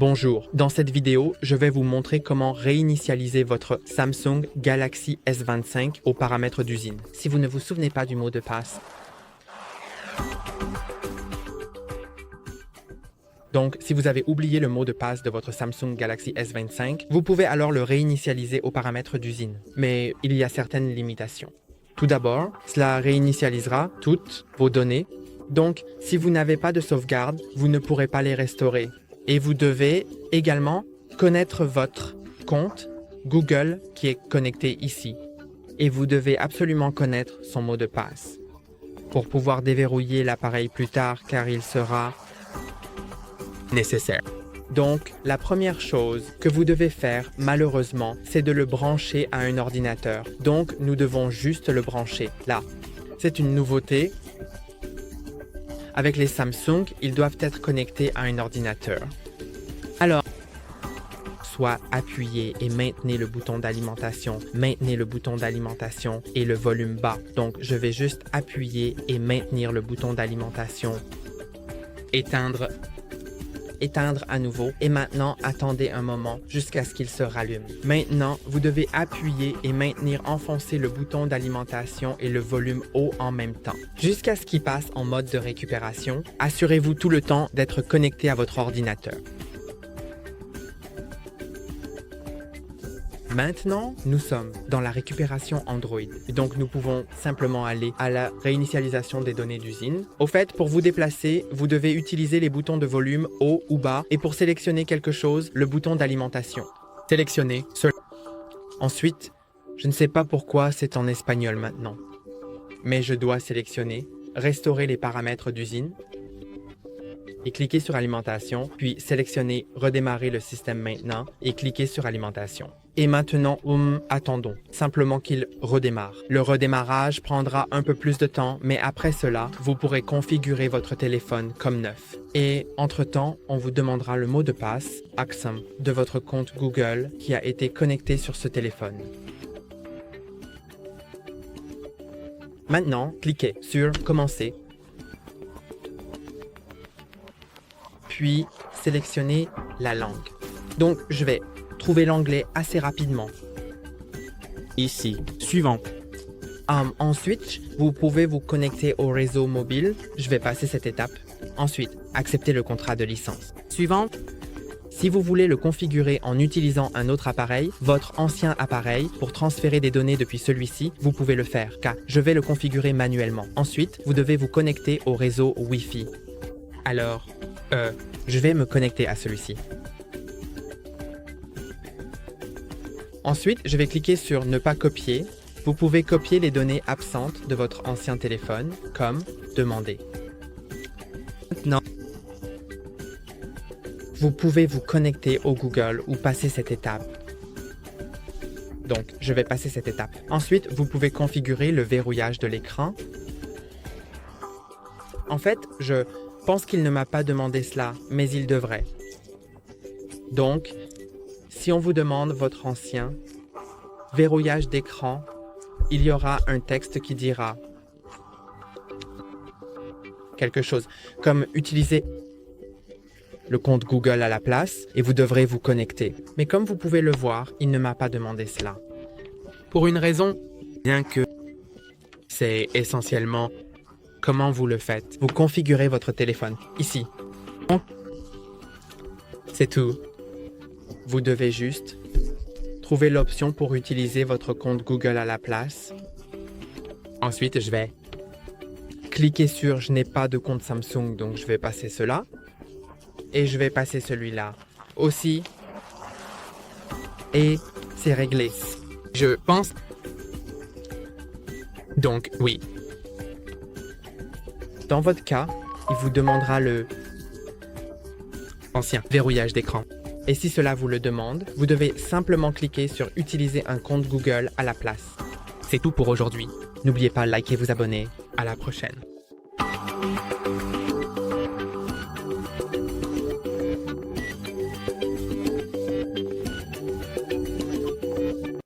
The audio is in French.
Bonjour, dans cette vidéo, je vais vous montrer comment réinitialiser votre Samsung Galaxy S25 aux paramètres d'usine. Si vous ne vous souvenez pas du mot de passe, donc, si vous avez oublié le mot de passe de votre Samsung Galaxy S25, vous pouvez alors le réinitialiser aux paramètres d'usine. Mais il y a certaines limitations. Tout d'abord, cela réinitialisera toutes vos données. Donc, si vous n'avez pas de sauvegarde, vous ne pourrez pas les restaurer. Et vous devez également connaître votre compte Google qui est connecté ici. Et vous devez absolument connaître son mot de passe pour pouvoir déverrouiller l'appareil plus tard car il sera nécessaire. Donc, la première chose que vous devez faire, malheureusement, c'est de le brancher à un ordinateur. Donc, nous devons juste le brancher là. C'est une nouveauté. Avec les Samsung, ils doivent être connectés à un ordinateur. Alors, soit appuyez et maintenez le bouton d'alimentation, maintenez le bouton d'alimentation et le volume bas. Donc, je vais juste appuyer et maintenir le bouton d'alimentation. Éteindre à nouveau et maintenant attendez un moment jusqu'à ce qu'il se rallume. Maintenant, vous devez appuyer et maintenir enfoncé le bouton d'alimentation et le volume haut en même temps. Jusqu'à ce qu'il passe en mode de récupération, assurez-vous tout le temps d'être connecté à votre ordinateur. Maintenant, nous sommes dans la récupération Android. Donc, nous pouvons simplement aller à la réinitialisation des données d'usine. Au fait, pour vous déplacer, vous devez utiliser les boutons de volume haut ou bas. Et pour sélectionner quelque chose, le bouton d'alimentation. Sélectionnez cela. Ensuite, je ne sais pas pourquoi c'est en espagnol maintenant. Mais je dois sélectionner restaurer les paramètres d'usine. Et cliquer sur alimentation, puis sélectionner redémarrer le système maintenant et cliquer sur alimentation. Et maintenant, attendons, simplement qu'il redémarre. Le redémarrage prendra un peu plus de temps, mais après cela, vous pourrez configurer votre téléphone comme neuf. Et entre-temps, on vous demandera le mot de passe, AXAM, de votre compte Google qui a été connecté sur ce téléphone. Maintenant, cliquez sur Commencer. Puis sélectionnez la langue. Donc, je vais trouver l'anglais assez rapidement. Ici, suivant. Ensuite, vous pouvez vous connecter au réseau mobile. Je vais passer cette étape. Ensuite, accepter le contrat de licence. Suivante. Si vous voulez le configurer en utilisant un autre appareil, votre ancien appareil, pour transférer des données depuis celui-ci, vous pouvez le faire, car je vais le configurer manuellement. Ensuite, vous devez vous connecter au réseau Wi-Fi. Alors, je vais me connecter à celui-ci. Ensuite, je vais cliquer sur Ne pas copier. Vous pouvez copier les données absentes de votre ancien téléphone, comme demander. Maintenant, vous pouvez vous connecter au Google ou passer cette étape. Donc, je vais passer cette étape. Ensuite, vous pouvez configurer le verrouillage de l'écran. En fait, je pense qu'il ne m'a pas demandé cela, mais il devrait. Donc, si on vous demande votre ancien verrouillage d'écran, il y aura un texte qui dira quelque chose comme utiliser le compte Google à la place et vous devrez vous connecter. Mais comme vous pouvez le voir, il ne m'a pas demandé cela. Pour une raison, bien que c'est essentiellement comment vous le faites. Vous configurez votre téléphone ici. C'est tout. Vous devez juste trouver l'option pour utiliser votre compte Google à la place. Ensuite, je vais cliquer sur « Je n'ai pas de compte Samsung, donc je vais passer cela. » Et je vais passer celui-là aussi. Et c'est réglé. Je pense. Donc, oui. Dans votre cas, il vous demandera le ancien verrouillage d'écran. Et si cela vous le demande, vous devez simplement cliquer sur « Utiliser un compte Google à la place ». C'est tout pour aujourd'hui. N'oubliez pas de liker et vous abonner. À la prochaine.